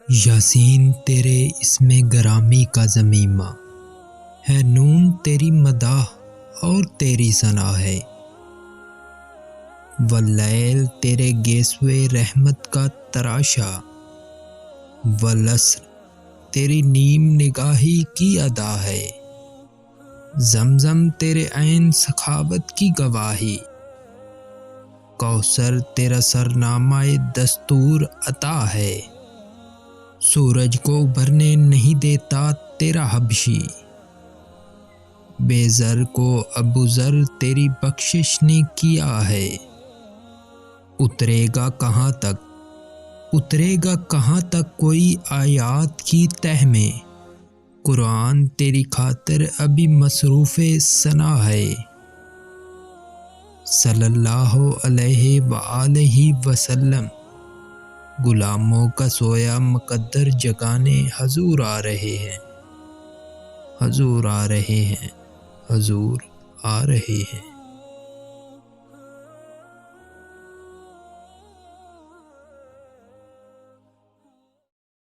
यासीन तेरे इसमें गरामी का ज़मीमा है, नून तेरी मदाह और तेरी सना है। वल्लैल तेरे गेसवे रहमत का तराशा, वलस्र तेरी नीम निगाही की अदा है। जमजम तेरे ऐन सखावत की गवाही, कौसर तेरा सरनामाए दस्तूर अता है। सूरज को उभरने नहीं देता तेरा हबशी, बेज़र को अबूज़र तेरी बख्शिश ने किया है। उतरेगा कहाँ तक कोई आयात की तह में, कुरान तेरी खातिर अभी मसरूफ़े सना है। सल्लल्लाहु अलैहि वआलैहि वसल्लम गुलामों का सोया मुकद्दर जगाने हजूर आ रहे हैं, हजूर आ रहे हैं, हजूर आ रहे हैं।